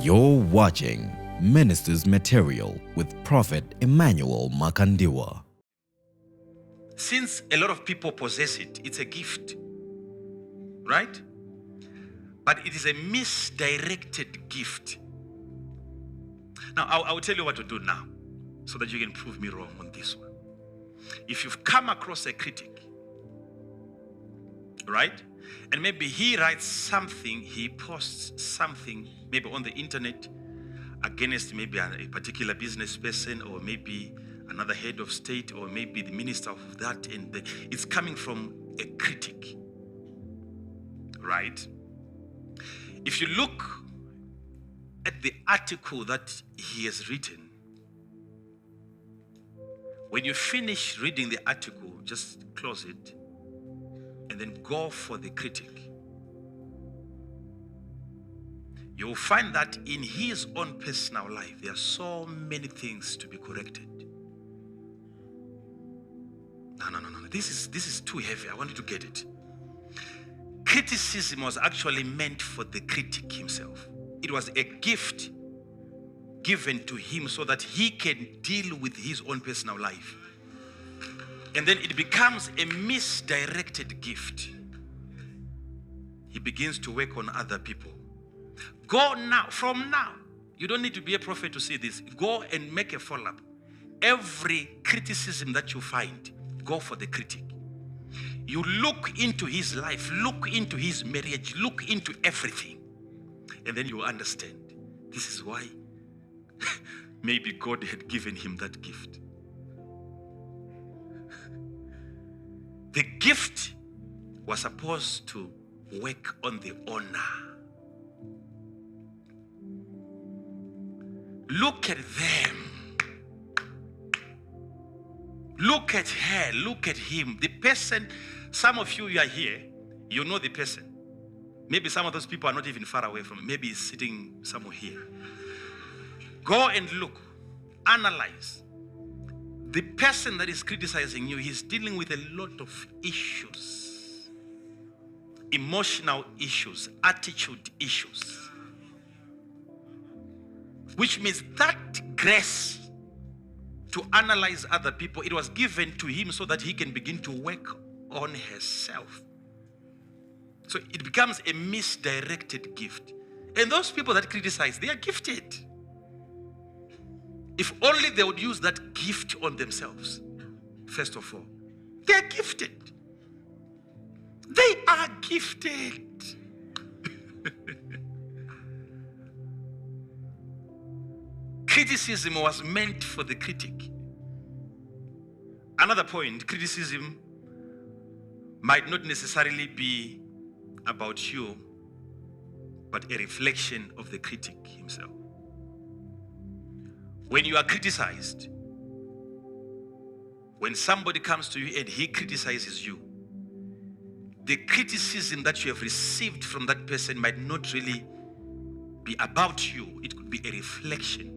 You're watching Minister's Material with Prophet Emmanuel Makandiwa. Since a lot of people possess it, it's a gift, right? But it is a misdirected gift. Now, I will tell you what to do now so that you can prove me wrong on this one. If you've come across a critic, right? And maybe he writes something, he posts something, maybe on the internet, against maybe a particular business person, or maybe another head of state, or maybe the minister of that, and it's coming from a critic, right? If you look at the article that he has written, when you finish reading the article, just close it and then go for the critic. You will find that in his own personal life, there are so many things to be corrected. No. This is too heavy. I want you to get it. Criticism was actually meant for the critic himself. It was a gift given to him so that he can deal with his own personal life. And then it becomes a misdirected gift. He begins to work on other people. Go now, from now. You don't need to be a prophet to see this. Go and make a follow-up. Every criticism that you find, go for the critic. You look into his life, look into his marriage, look into everything. And then you understand. This is why maybe God had given him that gift. The gift was supposed to work on the owner. Look at them. Look at her. Look at him. The person, some of you are here, you know the person. Maybe some of those people are not even far away from, maybe he's sitting somewhere here. Go and look, analyze. The person that is criticizing you, he's dealing with a lot of issues. Emotional issues, attitude issues. Which means that grace to analyze other people, it was given to him so that he can begin to work on himself. So it becomes a misdirected gift. And those people that criticize, they are gifted. If only they would use that gift on themselves, first of all. They are gifted. They are gifted. Criticism was meant for the critic. Another point, criticism might not necessarily be about you, but a reflection of the critic himself. When you are criticized, when somebody comes to you and he criticizes you, the criticism that you have received from that person might not really be about you. It could be a reflection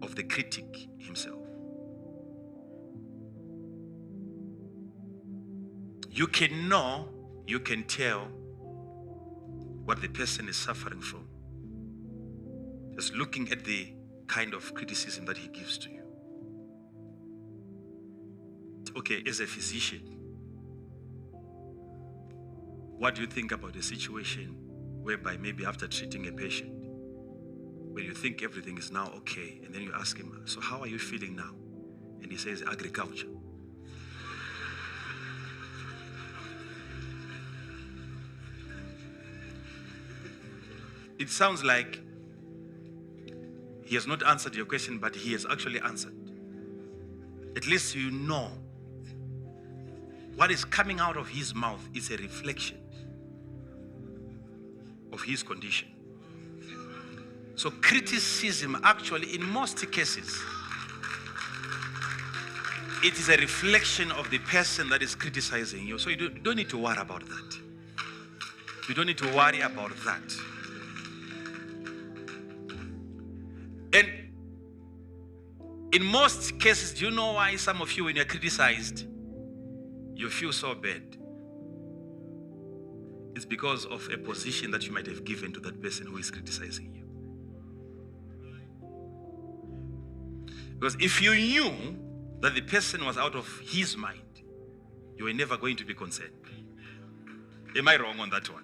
of the critic himself. You can know, you can tell what the person is suffering from, just looking at the kind of criticism that he gives to you. Okay, as a physician, what do you think about a situation whereby maybe after treating a patient, when you think everything is now okay, and then you ask him, so how are you feeling now? And he says, agriculture. It sounds like he has not answered your question, but he has actually answered. At least you know what is coming out of his mouth is a reflection of his condition. So criticism, actually, in most cases, it is a reflection of the person that is criticizing you. So you don't need to worry about that. You don't need to worry about that. And in most cases, do you know why some of you, when you're criticized, you feel so bad? It's because of a position that you might have given to that person who is criticizing you. Because if you knew that the person was out of his mind, you were never going to be concerned. Am I wrong on that one?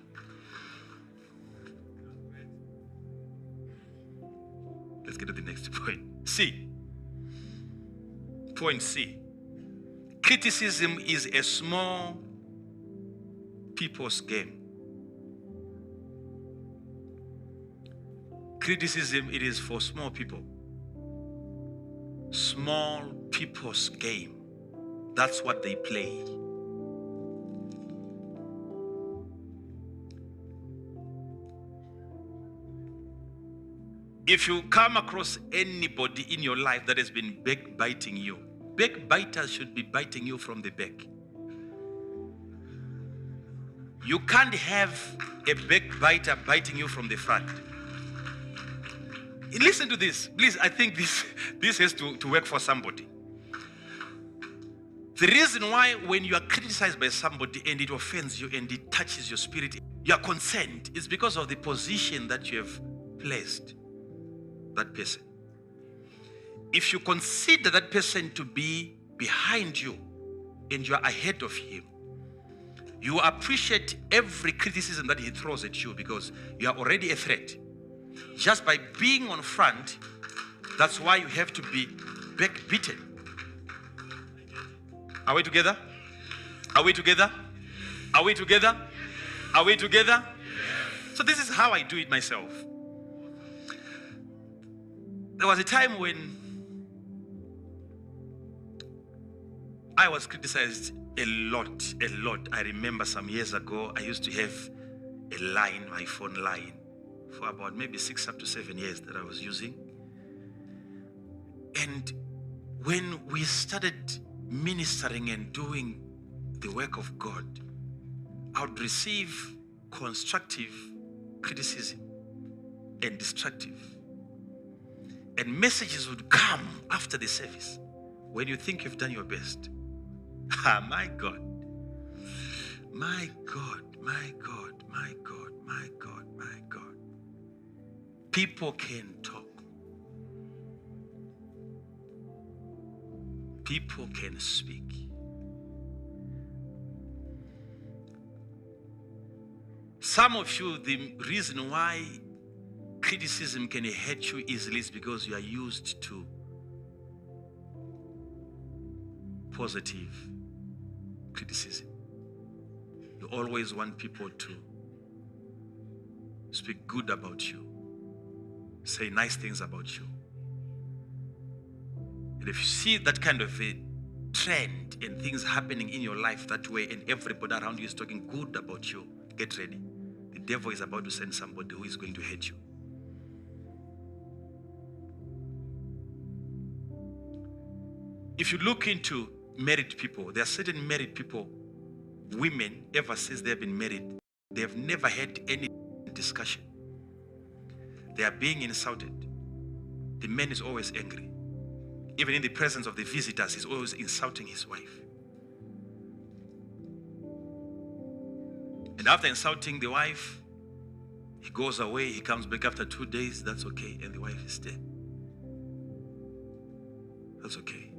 Let's get to the next point. C. Point C. Criticism is a small people's game. Criticism, it is for small people. Small people's game. That's what they play. If you come across anybody in your life that has been backbiting you, backbiters should be biting you from the back. You can't have a backbiter biting you from the front. Listen to this. Please, I think this has to work for somebody. The reason why when you are criticized by somebody and it offends you and it touches your spirit, you are concerned, is because of the position that you have placed that person. If you consider that person to be behind you and you are ahead of him, you appreciate every criticism that he throws at you because you are already a threat. Just by being on front, that's why you have to be backbeaten. Are we together? Are we together? Are we together? Are we together? So this is how I do it myself. There was a time when I was criticized a lot. I remember some years ago, I used to have a line, my phone line, for about maybe 6 up to 7 years that I was using. And when we started ministering and doing the work of God, I would receive constructive criticism and destructive. And messages would come after the service when you think you've done your best. Ah, my God. My God, my God, my God, my God, my God. People can talk. People can speak. Some of you, the reason why criticism can hurt you easily is because you are used to positive criticism. You always want people to speak good about you, say nice things about you. And if you see that kind of a trend and things happening in your life that way, and everybody around you is talking good about you, get ready. The devil is about to send somebody who is going to hurt you. If you look into married people, there are certain married people, women, ever since they have been married, they have never had any discussion. They are being insulted. The man is always angry. Even in the presence of the visitors, he's always insulting his wife. And after insulting the wife, he goes away, he comes back after 2 days, that's okay, and the wife is dead. That's okay.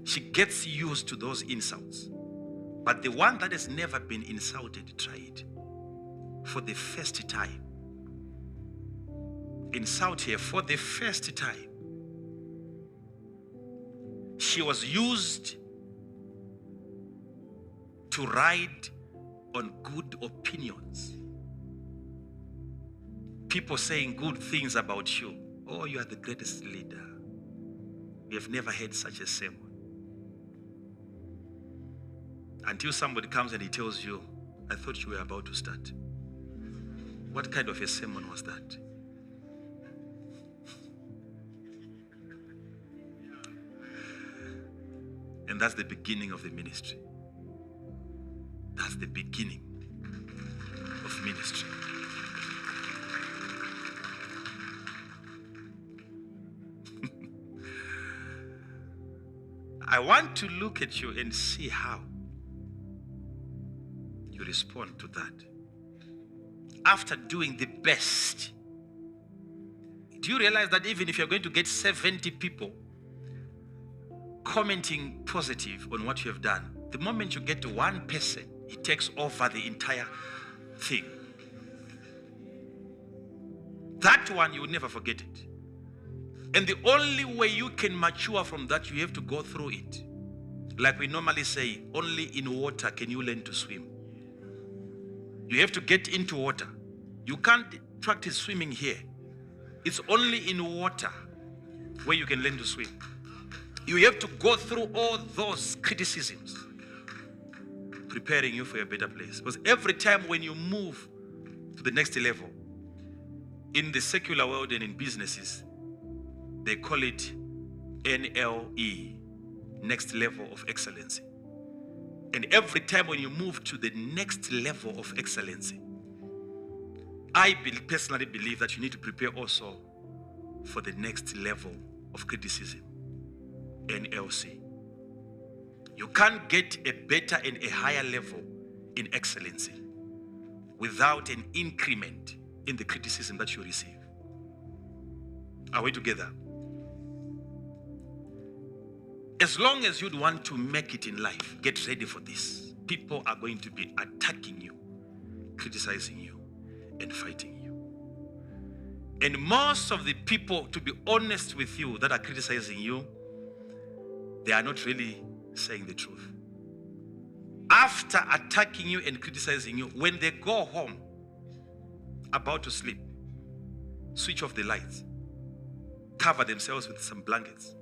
She gets used to those insults. But the one that has never been insulted, try it. For the first time. Insult her for the first time. She was used to ride on good opinions. People saying good things about you. Oh, you are the greatest leader. We have never heard such a sermon. Until somebody comes and he tells you, I thought you were about to start. What kind of a sermon was that? And that's the beginning of the ministry. That's the beginning of ministry. I want to look at you and see how you respond to that. After doing the best, do you realize that even if you're going to get 70 people commenting positive on what you have done, the moment you get to one person, he takes over the entire thing. That one, you will never forget it. And the only way you can mature from that, you have to go through it. Like we normally say, only in water can you learn to swim. You have to get into water. You can't practice swimming here. It's only in water where you can learn to swim. You have to go through all those criticisms, preparing you for a better place. Because every time when you move to the next level, in the secular world and in businesses, they call it NLE, next level of excellency. And every time when you move to the next level of excellency, I personally believe that you need to prepare also for the next level of criticism, NLC. You can't get a better and a higher level in excellency without an increment in the criticism that you receive. Are we together? As long as you'd want to make it in life, get ready for this. People are going to be attacking you, criticizing you, and fighting you. And most of the people, to be honest with you, that are criticizing you, they are not really saying the truth. After attacking you and criticizing you, when they go home, about to sleep, switch off the lights, cover themselves with some blankets.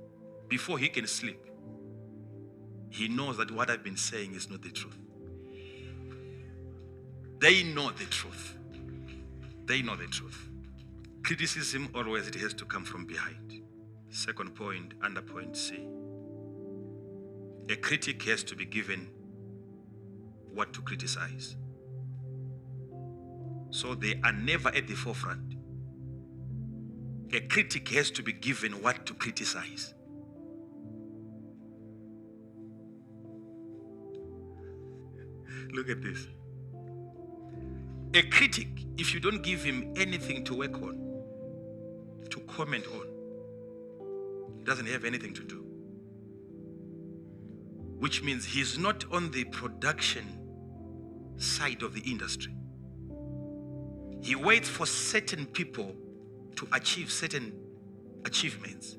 Before he can sleep, he knows that what I've been saying is not the truth. They know the truth. They know the truth. Criticism always, it has to come from behind. Second point, under point C. A critic has to be given what to criticize. So they are never at the forefront. A critic has to be given what to criticize. Look at this. A critic, if you don't give him anything to work on, to comment on, doesn't have anything to do. Which means he's not on the production side of the industry. He waits for certain people to achieve certain achievements.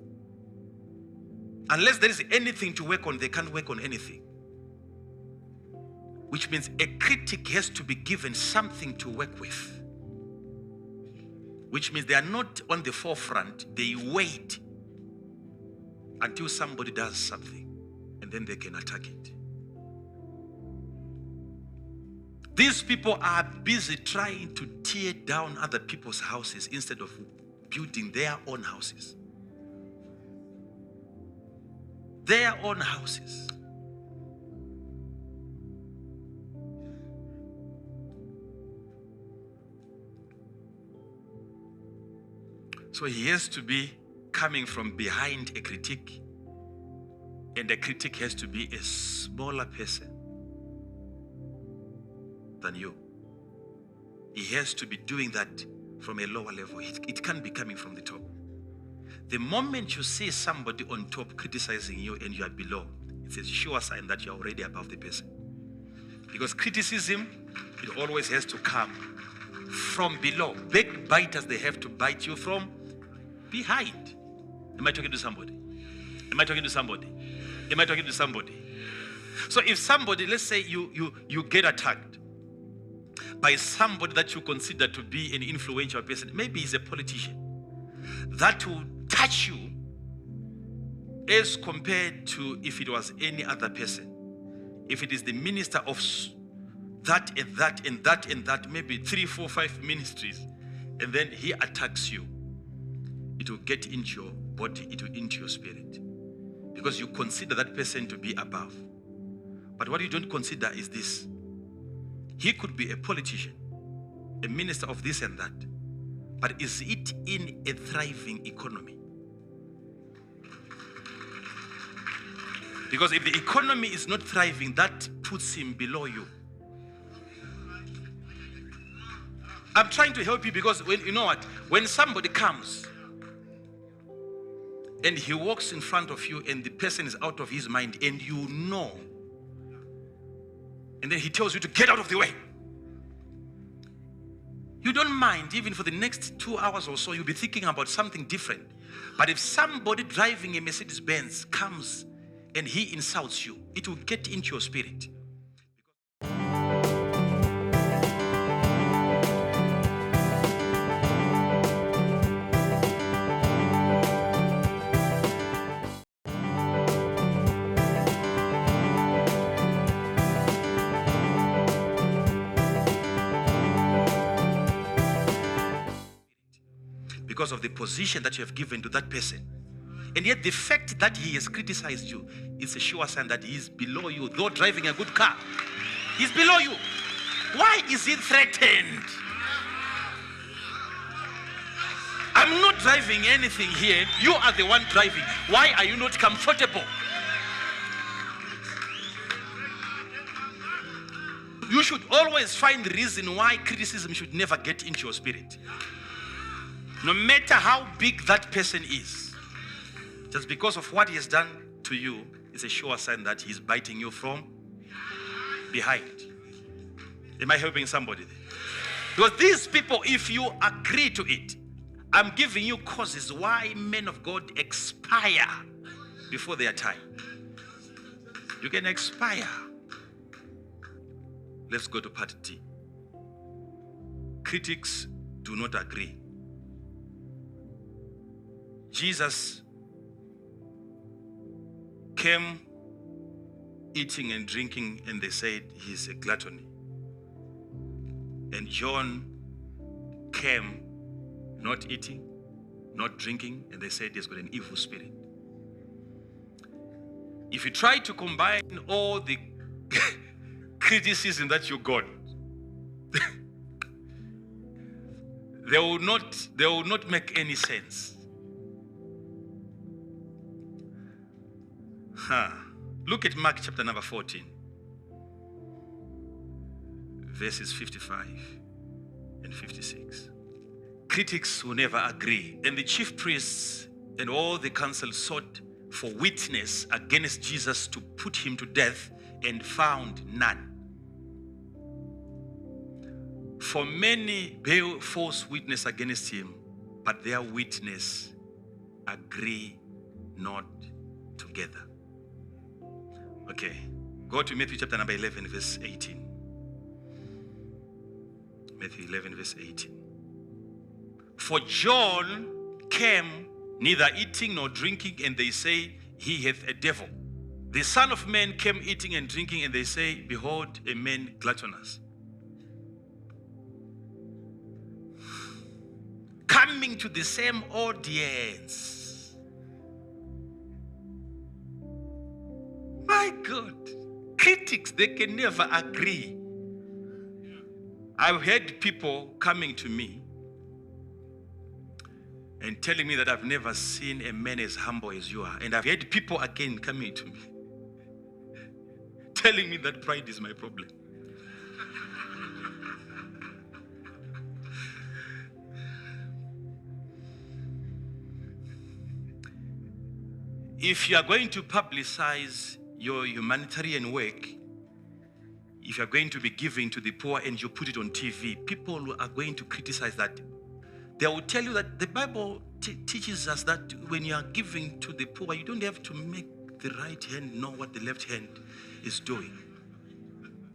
Unless there is anything to work on, they can't work on anything. Which means a critic has to be given something to work with. Which means they are not on the forefront. They wait until somebody does something, and then they can attack it. These people are busy trying to tear down other people's houses instead of building their own houses. Their own houses. So he has to be coming from behind a critic, and a critic has to be a smaller person than you. He has to be doing that from a lower level. It can't be coming from the top. The moment you see somebody on top criticizing you and you are below, it's a sure sign that you're already above the person. Because criticism, it always has to come from below. Backbiters, they have to bite you from behind. Am I talking to somebody? Am I talking to somebody? Am I talking to somebody? So if somebody, let's say you get attacked by somebody that you consider to be an influential person, maybe he's a politician, that will touch you as compared to if it was any other person. If it is the minister of that and that and that and that, maybe 3, 4, 5 ministries, and then he attacks you, it will get into your body, it will into your spirit, because you consider that person to be above. But what you don't consider is this: he could be a politician, a minister of this and that, but is it in a thriving economy? Because if the economy is not thriving, that puts him below you. I'm trying to help you, because when you know what, when somebody comes and he walks in front of you and the person is out of his mind and you know, and then he tells you to get out of the way, you don't mind. Even for the next 2 hours or so, you'll be thinking about something different. But if somebody driving a Mercedes-Benz comes and he insults you, it will get into your spirit. Because of the position that you have given to that person. And yet the fact that he has criticized you is a sure sign that he is below you. Though driving a good car, he's below you. Why is he threatened? I'm not driving anything here. You are the one driving. Why are you not comfortable? You should always find the reason why criticism should never get into your spirit. No matter how big that person is, just because of what he has done to you, is a sure sign that he's biting you from behind. Am I helping somebody there? Because these people, if you agree to it, I'm giving you causes why men of God expire before their time. You can expire. Let's go to part D. Critics do not agree. Jesus came eating and drinking, and they said he's a glutton. And John came not eating, not drinking, and they said he's got an evil spirit. If you try to combine all the criticism that you got, they will not make any sense. Look at Mark chapter number 14, verses 55 and 56. Critics will never agree. And the chief priests and all the council sought for witness against Jesus to put him to death, and found none. For many bear false witness against him, but their witness agree not together. Okay, go to Matthew chapter number 11, verse 18. Matthew 11, verse 18. For John came neither eating nor drinking, and they say he hath a devil. The Son of Man came eating and drinking, and they say, behold, a man gluttonous. Coming to the same audience. My God, critics, they can never agree. I've heard people coming to me and telling me that I've never seen a man as humble as you are. And I've heard people again coming to me telling me that pride is my problem. If you are going to publicize your humanitarian work, if you are going to be giving to the poor and you put it on TV, people are going to criticize that. They will tell you that the Bible teaches us that when you are giving to the poor, you don't have to make the right hand know what the left hand is doing.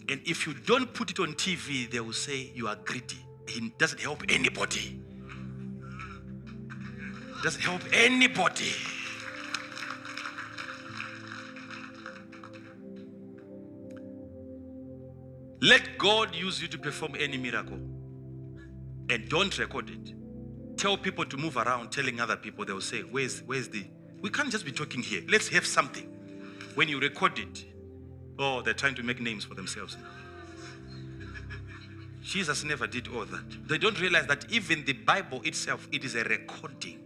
And if you don't put it on TV, they will say you are greedy. It doesn't help anybody. It doesn't help anybody. Let God use you to perform any miracle. And don't record it. Tell people to move around, telling other people, they will say, where's the... We can't just be talking here. Let's have something. When you record it, oh, they're trying to make names for themselves. Jesus never did all that. They don't realize that even the Bible itself, it is a recording.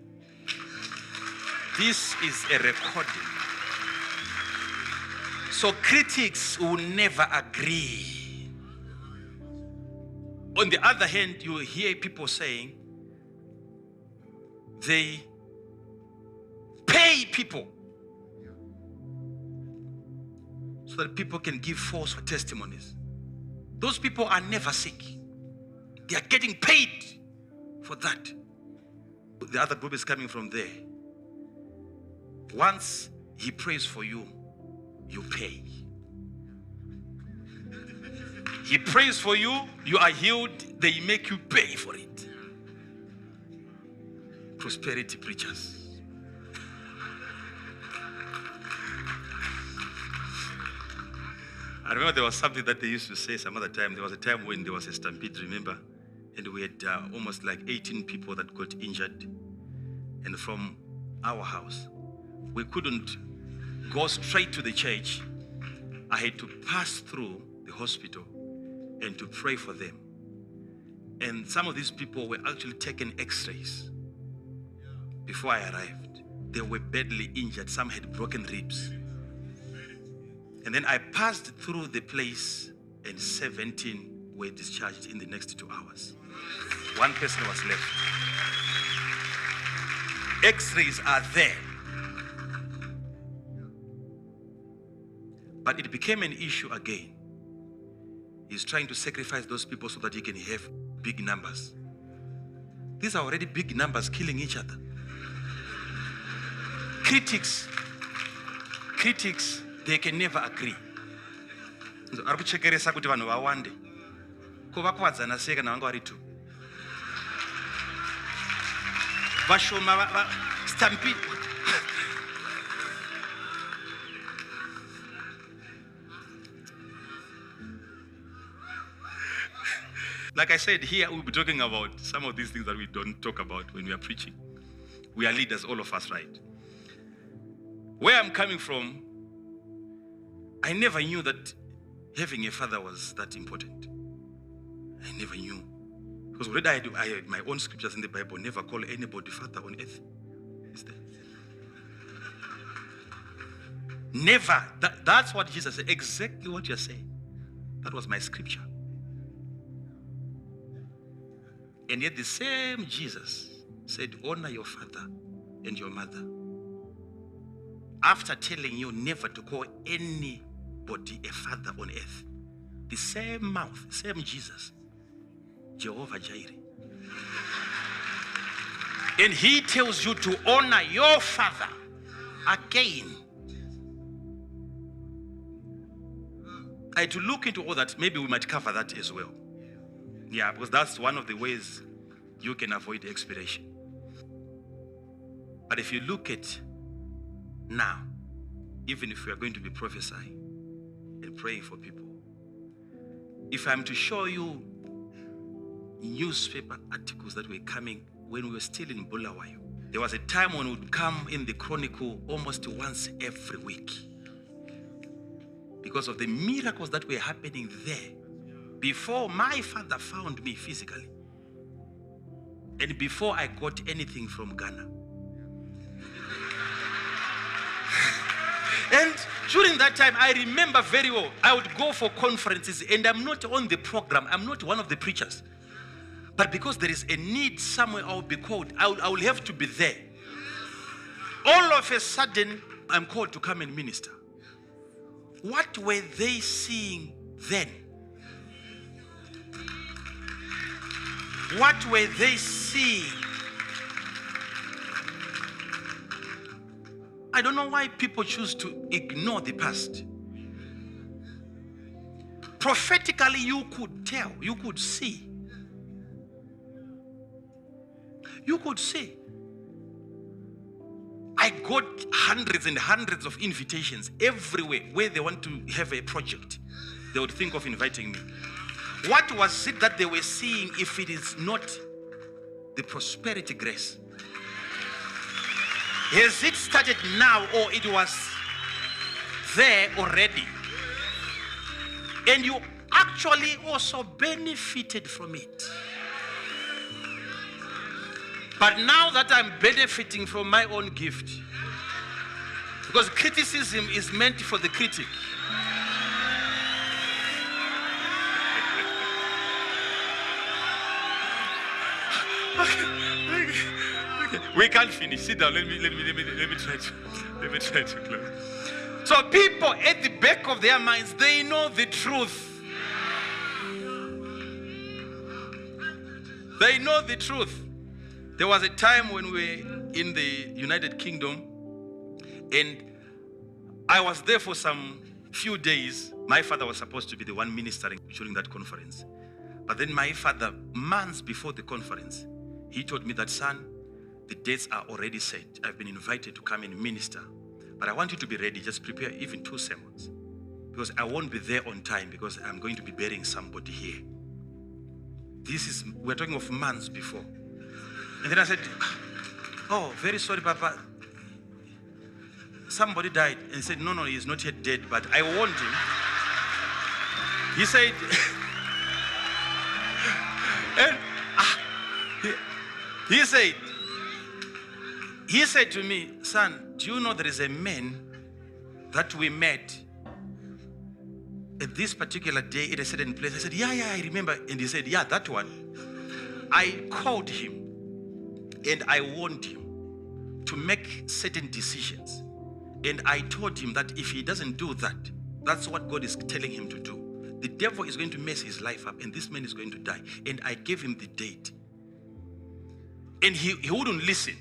This is a recording. So critics will never agree. On the other hand, you will hear people saying they pay people so that people can give false testimonies. Those people are never sick. They are getting paid for that. The other group is coming from there. Once he prays for you, you pay. He prays for you, you are healed, they make you pay for it. Prosperity preachers. I remember there was something that they used to say some other time. There was a time when there was a stampede, remember? And we had almost like 18 people that got injured. And from our house, we couldn't go straight to the church. I had to pass through the hospital and to pray for them. And some of these people were actually taking x-rays before I arrived. They were badly injured. Some had broken ribs. And then I passed through the place and 17 were discharged in the next 2 hours. One person was left. X-rays are there. But it became an issue again. He's trying to sacrifice those people so that he can have big numbers. These are already big numbers killing each other. Critics, they can never agree. Arikuchekeresa kuti vanhu vawande. Kuvakwadzana sei kana vanga vari two. Vashoma stampede. Like I said, here we'll be talking about some of these things that we don't talk about when we are preaching. We are leaders, all of us, right? Where I'm coming from, I never knew that having a father was that important. I never knew. Because already I had my own scriptures in the Bible, never call anybody father on earth. Is there? Never. That's what Jesus said. Exactly what you're saying. That was my scripture. And yet the same Jesus said, honor your father and your mother. After telling you never to call anybody a father on earth, the same mouth, same Jesus, Jehovah Jireh. And he tells you to honor your father again. I had to look into all that. Maybe we might cover that as well. Yeah, because that's one of the ways you can avoid expiration. But if you look at now, even if we are going to be prophesying and praying for people, if I'm to show you newspaper articles that were coming when we were still in Bulawayo, there was a time when it would come in the Chronicle almost once every week because of the miracles that were happening there before my father found me physically and before I got anything from Ghana. And during that time, I remember very well, I would go for conferences and I'm not on the program. I'm not one of the preachers. But because there is a need somewhere, I will be called. I will have to be there. All of a sudden, I'm called to come and minister. What were they seeing then? What were they seeing? I don't know why people choose to ignore the past. Prophetically, you could tell, you could see. You could see. I got hundreds and hundreds of invitations everywhere where they want to have a project. They would think of inviting me. What was it that they were seeing if it is not the prosperity grace? Has it started now or it was there already? And you actually also benefited from it. But now that I'm benefiting from my own gift, because criticism is meant for the critic. We can't finish. Sit down. Let me try to close. So people at the back of their minds, they know the truth. They know the truth. There was a time when we were in the United Kingdom, and I was there for some few days. My father was supposed to be the one ministering during that conference. But then my father, months before the conference, he told me that, son, the dates are already set. I've been invited to come and minister. But I want you to be ready. Just prepare even 2 sermons. Because I won't be there on time because I'm going to be burying somebody here. We're talking of months before. And then I said, oh, very sorry, Papa. Somebody died. And he said, no, he's not yet dead, but I warned him. He said, and he said to me, son, do you know there is a man that we met at this particular day at a certain place? I said, yeah, I remember. And he said, yeah, that one. I called him and I warned him to make certain decisions. And I told him that if he doesn't do that, that's what God is telling him to do. The devil is going to mess his life up and this man is going to die. And I gave him the date. And he wouldn't listen.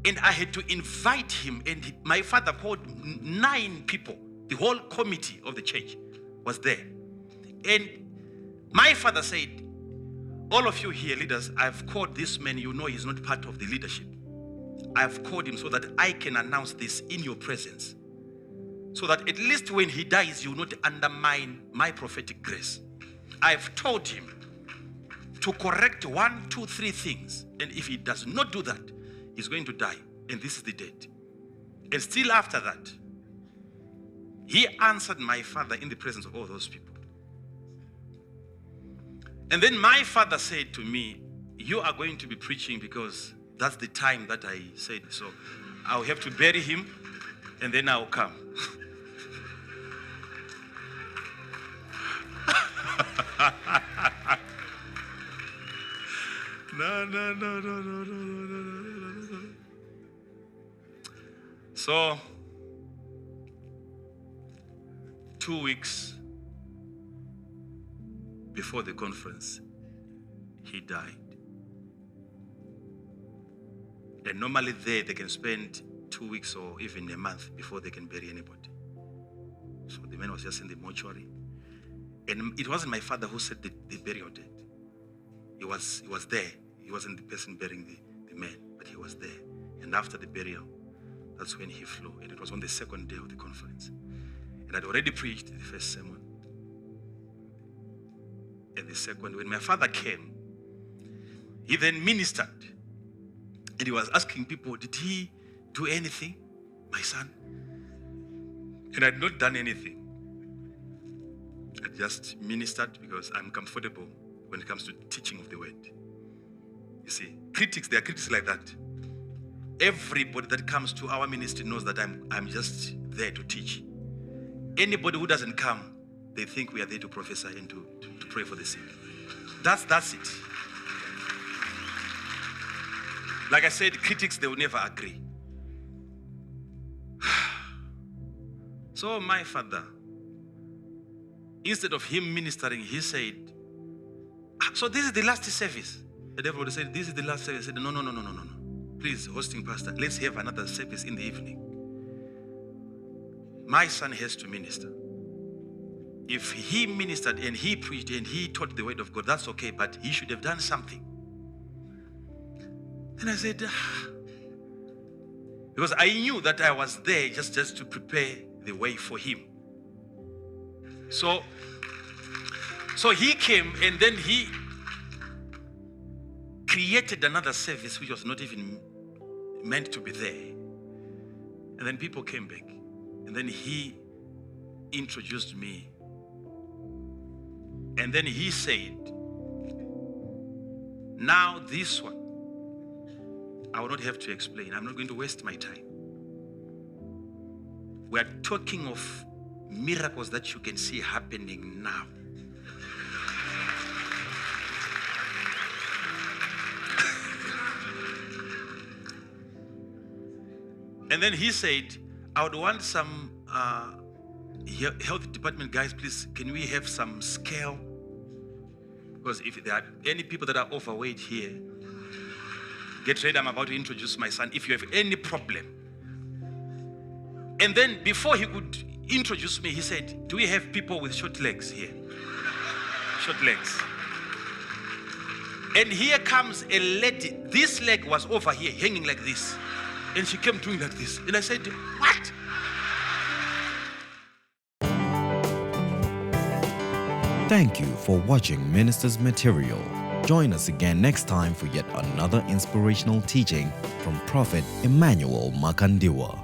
And I had to invite him. And my father called 9 people. The whole committee of the church was there. And my father said, all of you here, leaders, I've called this man. You know he's not part of the leadership. I've called him so that I can announce this in your presence. So that at least when he dies, you will not undermine my prophetic grace. I've told him to correct 1, 2, 3 things. And if he does not do that, he's going to die. And this is the date. And still after that, he answered my father in the presence of all those people. And then my father said to me, you are going to be preaching because that's the time that I said. So I'll have to bury him and then I'll come. No. So 2 weeks before the conference, he died. And normally they can spend 2 weeks or even a month before they can bury anybody. So the man was just in the mortuary. And it wasn't my father who set the burial date. He was there. He wasn't the person burying the man, but he was there. And after the burial, that's when he flew. And it was on the 2nd day of the conference. And I'd already preached the first sermon. And the second, when my father came, he then ministered. And he was asking people, did he do anything, my son? And I had not done anything. I just ministered because I'm comfortable when it comes to teaching of the word. You see, critics, there are critics like that. Everybody that comes to our ministry knows that I'm just there to teach. Anybody who doesn't come, they think we are there to prophesy and to pray for the sick. That's it. Like I said, critics, they will never agree. So my father, instead of him ministering, he said, so this is the last service. And everybody said, this is the last service. I said, no. Please, hosting pastor, let's have another service in the evening. My son has to minister. If he ministered and he preached and he taught the word of God, that's okay, but he should have done something. And I said, because I knew that I was there just to prepare the way for him. So he came and then he created another service which was not even meant to be there. And then people came back. And then he introduced me. And then he said, now this one, I will not have to explain. I'm not going to waste my time. We are talking of miracles that you can see happening now. And then he said, I would want some health department guys, please, can we have some scale? Because if there are any people that are overweight here, get ready, I'm about to introduce my son. If you have any problem. And then before he could introduce me, he said, do we have people with short legs here? Short legs. And here comes a lady. This leg was over here, hanging like this. And she came doing like this. And I said, what? Thank you for watching Minister's Material. Join us again next time for yet another inspirational teaching from Prophet Emmanuel Makandiwa.